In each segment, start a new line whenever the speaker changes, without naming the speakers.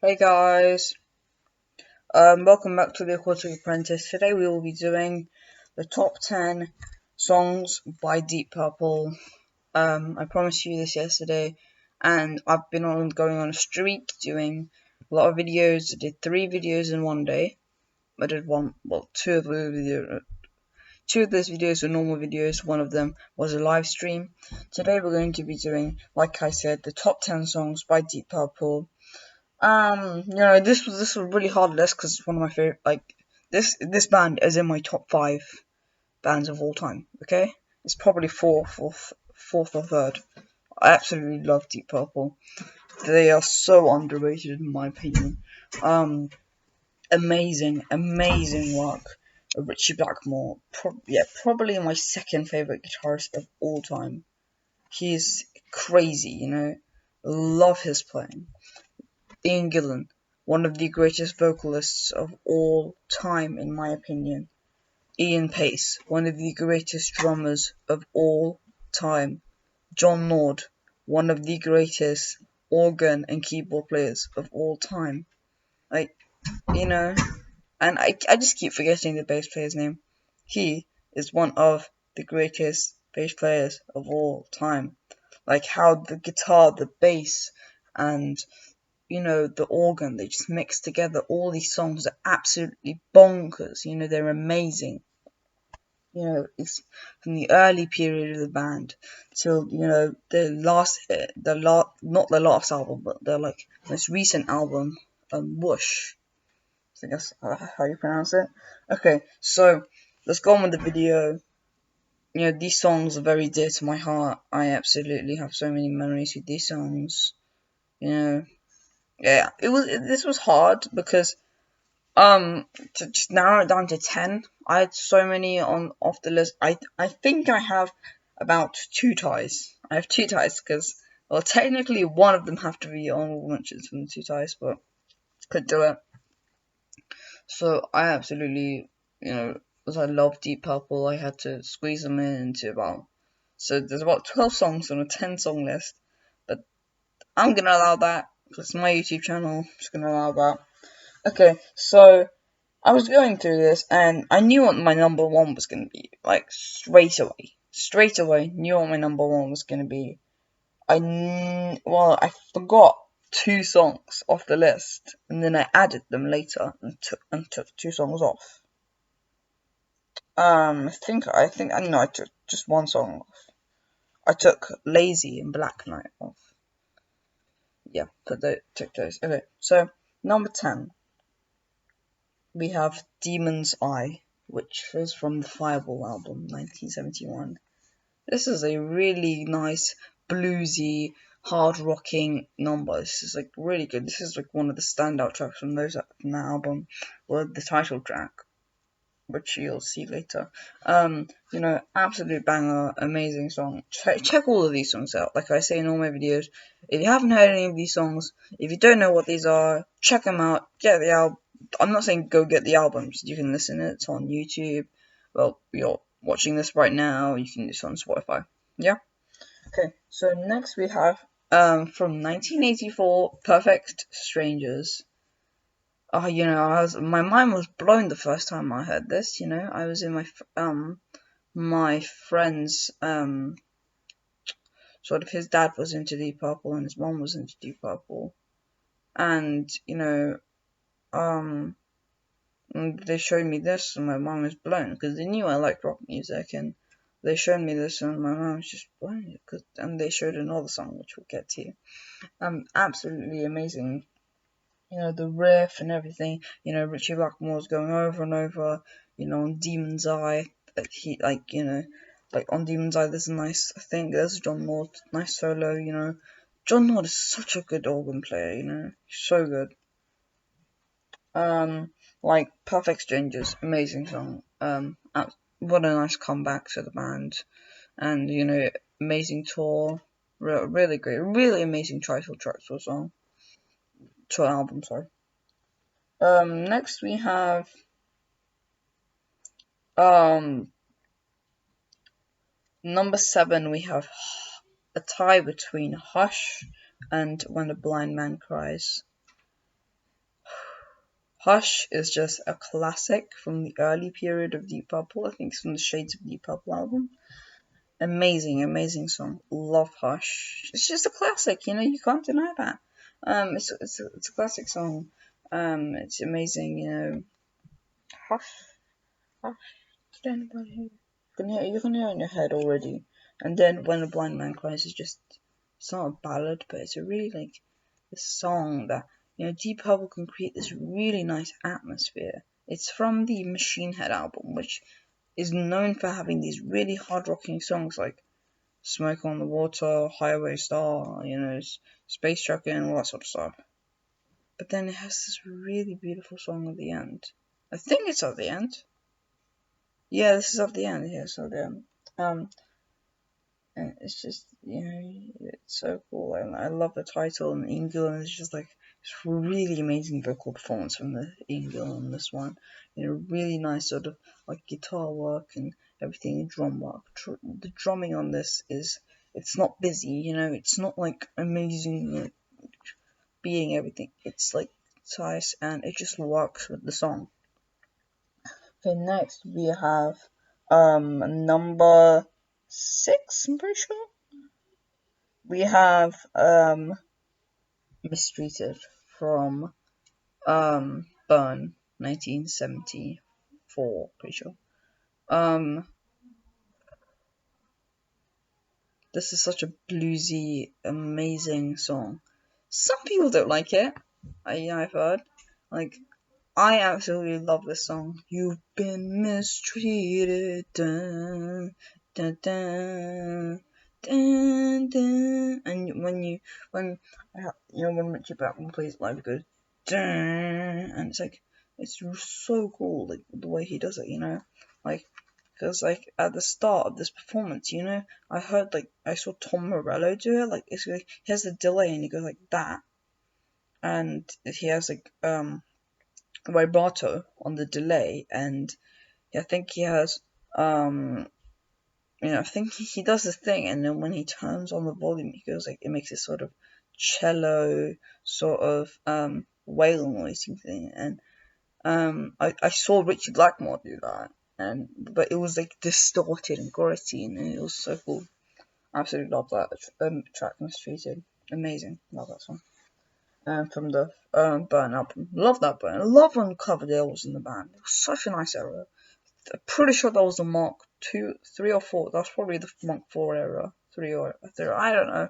Hey guys, welcome back to the Aquatic Apprentice. Today we will be doing the top 10 songs by Deep Purple. I promised you this yesterday, and I've been going on a streak doing a lot of videos. I did 3 videos in one day. I did two of those videos were normal videos. One of them was a live stream. Today we're going to be doing, like I said, the top 10 songs by Deep Purple. This was a really hard list because it's one of my favorite. This band is in my top 5 bands of all time. Okay, it's probably fourth or third. I absolutely love Deep Purple. They are so underrated in my opinion. Um, amazing work. Richie Blackmore, probably my second favorite guitarist of all time. He's crazy. Love his playing. Ian Gillan, one of the greatest vocalists of all time in my opinion. Ian Pace, one of the greatest drummers of all time. John Lord, one of the greatest organ and keyboard players of all time. Like, you know, and I just keep forgetting the bass player's name. He is one of the greatest bass players of all time. Like how the guitar, the bass, and the organ, they just mix together. All these songs are absolutely bonkers. They're amazing. It's from the early period of the band till, not the last album, but the most recent album, Whoosh. I think that's how you pronounce it. Okay, so let's go on with the video. These songs are very dear to my heart. I absolutely have so many memories with these songs. Yeah, this was hard because to just narrow it down to 10. I had so many on off the list. I think I have about 2 ties. I have 2 ties because, well, technically one of them have to be honorable mentions from the 2 ties, but could do it. So I absolutely, as I love Deep Purple, I had to squeeze them into about. So there's about 12 songs on a 10-song list, but I'm gonna allow that because it's my YouTube channel. I'm just gonna allow that. Okay, so I was going through this and I knew what my number one was going to be. Like, straight away. Straight away, knew what my number one was going to be. I forgot 2 songs off the list and then I added them later and took 2 songs off. I took just 1 song off. I took Lazy and Black Knight off. Yeah, took those. Okay, so number 10. We have Demon's Eye, which is from the Fireball album, 1971. This is a really nice, bluesy, hard-rocking number. This is really good. This is one of the standout tracks from that album, or the title track, which you'll see later. Absolute banger, amazing song. Check all of these songs out. Like I say in all my videos, if you haven't heard any of these songs, if you don't know what these are, check them out. Get the album. I'm not saying go get the albums. You can listen to it. It's on YouTube. Well, you're watching this right now. You can listen on Spotify. Yeah. Okay. So next we have from 1984, Perfect Strangers. My mind was blown the first time I heard this. I was in my friend's sort of, his dad was into Deep Purple and his mom was into Deep Purple, and they showed me this and my mom was blown because they knew I liked rock music, and they showed me this and my mom was just blown, and they showed another song which we'll get to. Absolutely amazing. The riff and everything. Richie Blackmore's going over and over. On Demon's Eye, on Demon's Eye, there's a nice. I think there's John Lord, nice solo. John Lord is such a good organ player. He's so good. Perfect Strangers, amazing song. What a nice comeback to the band, and amazing tour. Really great, really amazing title track to a song, to an album. Sorry. Next we have number 7. We have a tie between Hush and When a Blind Man Cries. Hush is just a classic from the early period of Deep Purple. I think it's from the Shades of Deep Purple album. Amazing, amazing song. Love Hush. It's just a classic, you can't deny that. It's a classic song. It's amazing, Hush, hush. Did anybody hear? You can hear it in your head already. And then When a Blind Man Cries is just, it's not a ballad, but it's a really like a song that, Deep Purple can create this really nice atmosphere. It's from the Machine Head album, which is known for having these really hard rocking songs like Smoke on the Water, Highway Star, Space Truckin', and all that sort of stuff. But then it has this really beautiful song at the end. I think it's at the end. Yeah, this is at the end. Yeah, it's at the end. And it's just, it's so cool. I love the title, and Ian Gillan is just like, it's really amazing vocal performance from the Ian Gillan on this one. Really nice sort of like guitar work and everything, drum work. The drumming on this it's not busy, it's not like amazing being everything. It's like nice and it just works with the song. Okay, next we have number 6, I'm pretty sure. We have Mistreated from Burn 1974, pretty sure. This is such a bluesy, amazing song. Some people don't like it. I've heard. Like, I absolutely love this song. You've been mistreated. Dun, dun, dun, dun, dun. And when Richie Blackmore plays it live, it goes dun, and it's like, it's so cool, like the way he does it, like, because like at the start of this performance, I heard I saw Tom Morello do it, like it's like he has the delay and he goes like that, and he has vibrato on the delay, and I think he has I think he does this thing, and then when he turns on the volume, he goes it makes this sort of cello sort of whale noising thing, and I saw Richie Blackmore do that, but it was distorted and gritty, and it was so cool. Absolutely love that track, Mistreated. Amazing, love that song. From the Burn album. Love that Burn. I love when Coverdale was in the band. It was such a nice era. I'm pretty sure that was the Mark 2, 3 or 4. That's probably the Mark 4 era. 3 or 3. I don't know.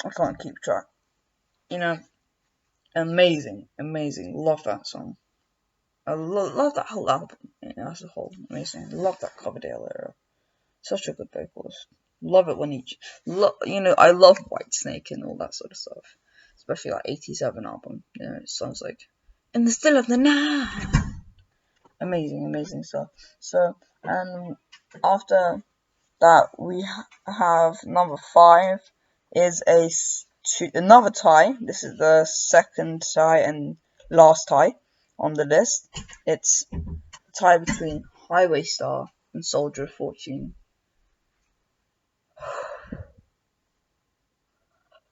I can't keep track. Amazing. Love that song. I love that whole album as a whole. Amazing. Love that Coverdale era. Such a good vocalist. Love it when I love Whitesnake and all that sort of stuff. Especially 87 album. It sounds like In the Still of the Night. Amazing stuff. So, after that we have number 5 is another tie. This is the second tie and last tie on the list. It's a tie between Highway Star and Soldier of Fortune.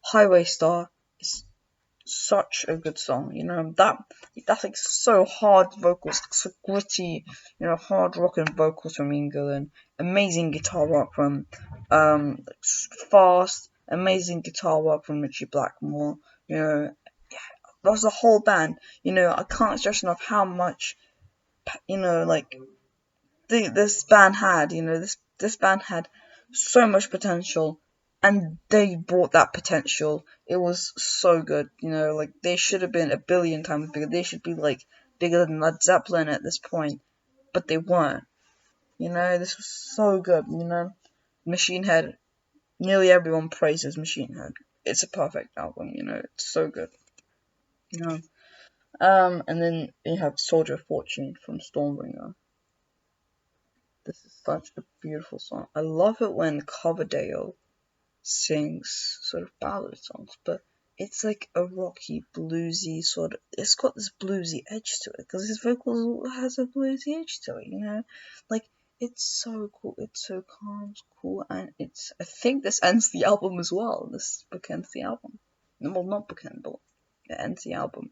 Highway Star is such a good song, that's so hard vocals, so gritty, hard rocking vocals from Ian Gillan, amazing guitar work from Fast, amazing guitar work from Richie Blackmore, there's a whole band, I can't stress enough how much, this band had, this band had so much potential, and they brought that potential. It was so good, they should have been a billion times bigger. They should be bigger than Led Zeppelin at this point, but they weren't. This was so good. Machine Head. Nearly everyone praises Machine Head. It's a perfect album. It's so good. And then you have Soldier of Fortune from Stormbringer. This is such a beautiful song. I love it when Coverdale sings sort of ballad songs, but it's like a rocky, bluesy sort of. It's got this bluesy edge to it because his vocals has a bluesy edge to it. It's so cool. It's so calm, it's cool, and I think this ends the album as well. This bookends the album. Well, not bookend, but it ends the album.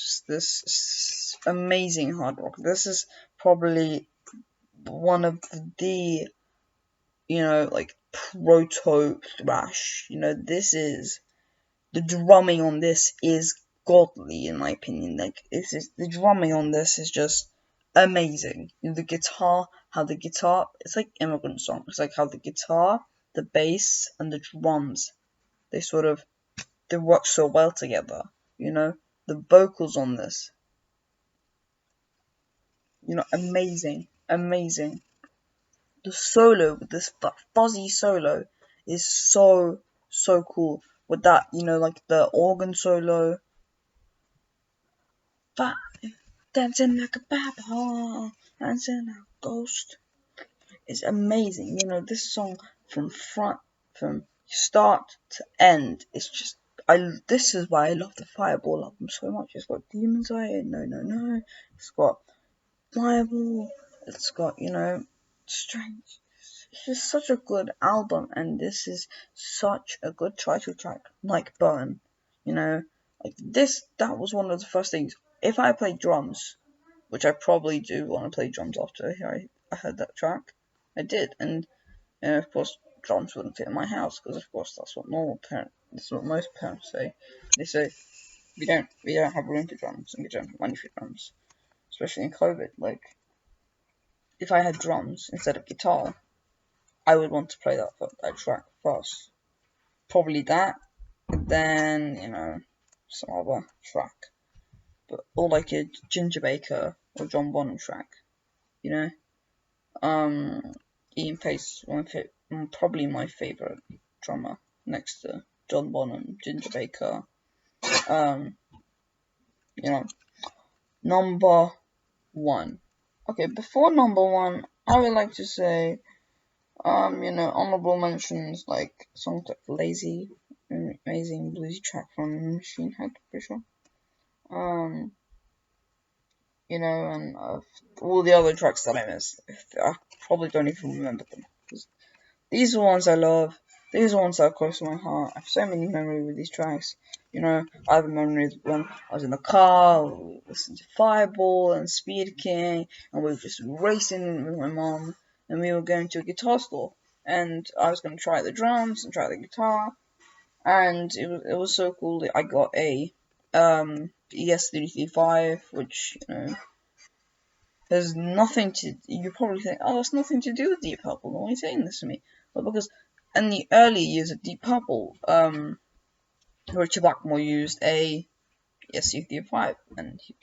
just this amazing hard rock. This is probably one of the, like proto thrash. This is the drumming on this is godly in my opinion. Like the drumming on this is just amazing. The guitar, it's like Immigrant Song. It's like how the guitar, the bass, and the drums, they work so well together. The vocals on this, amazing, amazing. The solo, this fuzzy solo, is so cool. With that, like the organ solo, dancing like a Bible, dancing like a ghost, is amazing. This song from start to end, it's just this is why I love the Fireball album so much. It's got Demons Eye, No. It's got Bible. It's got Strange. It's just such a good album, and this is such a good title track, like Burn. Like this. That was one of the first things. If I played drums, which I probably do want to play drums after I heard that track, I did, and of course drums wouldn't fit in my house because of course that's what most parents say. They say we don't have room for drums and we don't have money for drums, especially in COVID. Like if I had drums instead of guitar, I would want to play that track first. Probably that, but then some other track, or like a Ginger Baker or John Bonham track. Ian Pace, probably my favorite drummer next to John Bonham, Ginger Baker. Number one. Okay, before number one, I would like to say, honorable mentions like songs like Lazy, amazing bluesy track from Machine Head, for sure. And all the other tracks that I missed, I probably don't even remember them. These are the ones I love. These are the ones that are close to my heart. I have so many memories with these tracks. I have a memory when I was in the car, we listened to Fireball and Speed King, and we were just racing with my mom, and we were going to a guitar store, and I was going to try the drums and try the guitar, and it was so cool that I got a ES335, which there's nothing to. You probably think, oh, it's nothing to do with Deep Purple. Why are you saying this to me? Well, because in the early years of Deep Purple, Richard Blackmore used a ES335, and he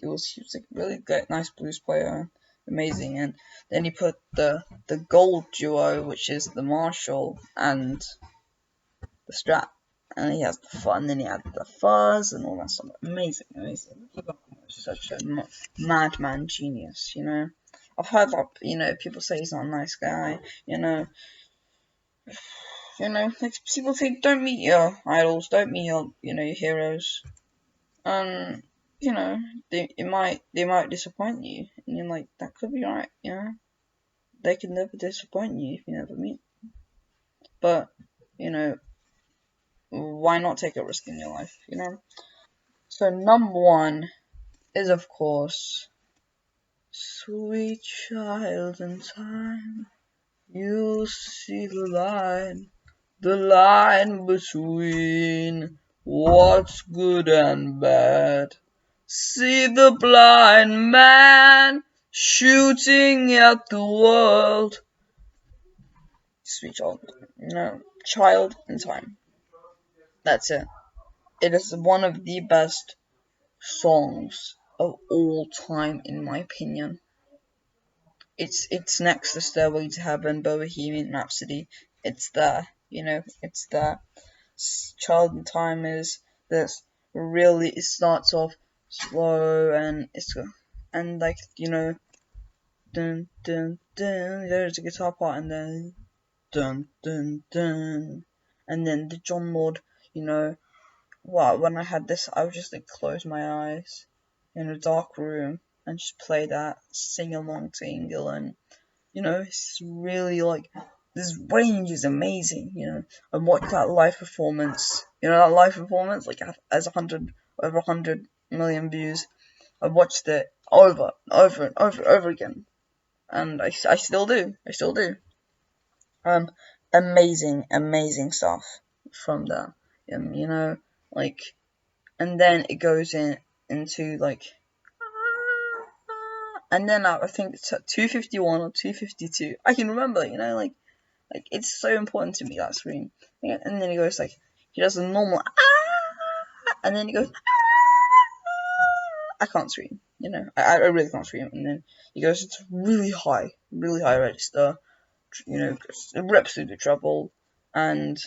was a really good, nice blues player, amazing. And then he put the Gold duo, which is the Marshall and the Strat, and he has the fun. Then he had the fuzz and all that stuff. Amazing. Such a madman genius. I've heard that people say he's not a nice guy. Like people say, don't meet your idols, don't meet your your heroes, and they might disappoint you, and you're like, that could be right. They can never disappoint you if you never meet them. But why not take a risk in your life? So number one is of course Sweet Child in Time. You see the line between what's good and bad. See the blind man shooting at the world. Sweet Child, Child in Time. That's it. It is one of the best songs of all time, in my opinion. It's next to Stairway to Heaven, Bohemian Rhapsody. It's there, it's there. Child in Time is this really. It starts off slow and like dun dun dun. There's a guitar part and then dun dun dun, and then the John Lord. Wow, when I had this, I would just close my eyes in a dark room and just play that, sing along to England. It's really this range is amazing. And watch that live performance. That live performance, like as over 100 million views. I watched it over and over and over and over again, and I still do. I still do. Amazing stuff from there. You know, like, and then it goes into like, and then I think it's at 251 or 252. I can remember, you know, like it's so important to me, that scream. And then he goes like, he does a normal and then he goes, I can't scream, you know, I really can't scream. And then he goes, it's really high register, you know, rips through the treble, and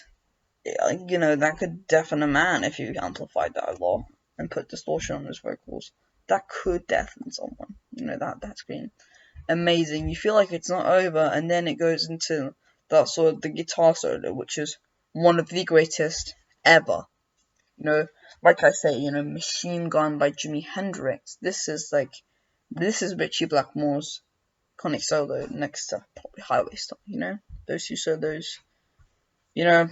you know, that could deafen a man if you amplified that a lot and put distortion on his vocals. That could deafen someone, you know, that scream. Amazing. You feel like it's not over, and then it goes into that sort of the guitar solo, which is one of the greatest ever. You know, like I say, you know, Machine Gun by Jimi Hendrix. This is Ritchie Blackmore's iconic solo next to probably Highway Star. You know, those two solos. You know,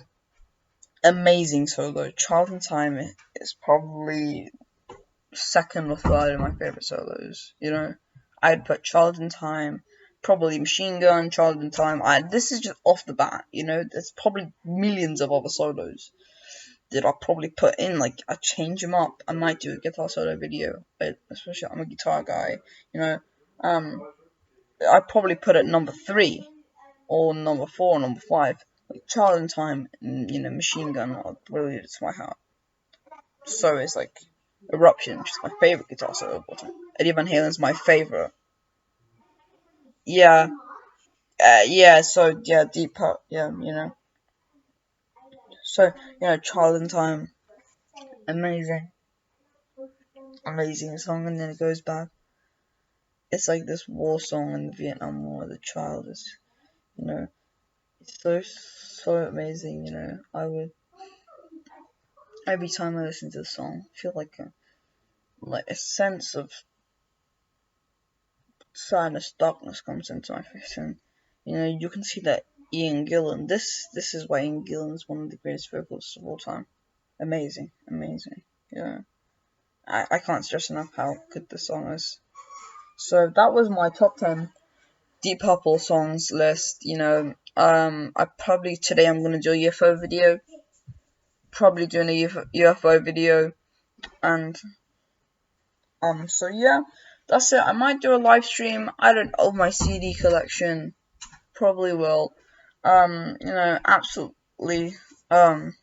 amazing solo. Child in Time is probably second or third of my favorite solos. You know, I'd put Child in Time, probably Machine Gun, Child in Time. This is just off the bat. You know, there's probably millions of other solos that I'll probably put in. Like, I change them up. I might do a guitar solo video, especially I'm a guitar guy. You know, I'd probably put it number 3 or number 4 or number 5. Like Child in Time and, you know, Machine Gun are really to my heart. So is like Eruption, which is my favorite guitar solo of all time. Eddie Van Halen's my favorite. Yeah, yeah. So yeah, Deep Cut. Yeah, you know. So you know, Child in Time, amazing, amazing song, and then it goes back. It's like this war song in the Vietnam War. The child is, you know, it's so amazing. You know, I would every time I listen to the song, feel like a sense of sadness, darkness comes into my face, and you know, you can see that Ian Gillan. This is why Ian Gillan is one of the greatest vocalists of all time. Amazing. Yeah, I can't stress enough how good this song is. So that was my top 10 Deep Purple songs list. You know, I probably today I'm gonna do a UFO video. Probably doing a UFO video, and so yeah, that's it. I might do a live stream. I don't know, my CD collection. Probably will. You know, absolutely. You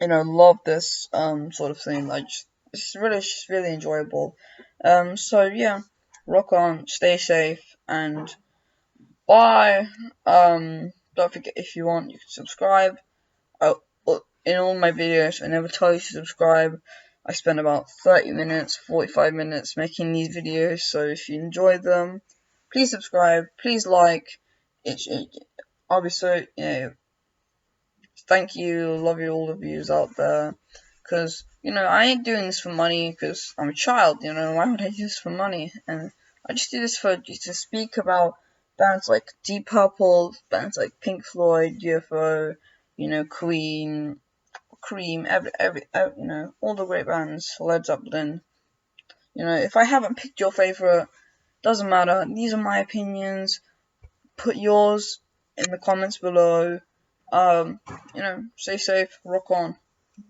know, love this sort of thing. Like, it's really enjoyable. So yeah, rock on, stay safe, and bye. Don't forget, if you want, you can subscribe. In all my videos, I never tell you to subscribe. I spend about 30 minutes, 45 minutes making these videos, so if you enjoy them, please subscribe, please like. I'll be so, you know, thank you, love you, all the views out there. Because, you know, I ain't doing this for money because I'm a child, you know, why would I do this for money? And I just do this to speak about bands like Deep Purple, bands like Pink Floyd, UFO, you know, Queen, Cream, you know, all the great bands, Led Zeppelin. You know, if I haven't picked your favorite, doesn't matter. These are my opinions. Put yours in the comments below. You know, stay safe, rock on.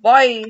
Bye!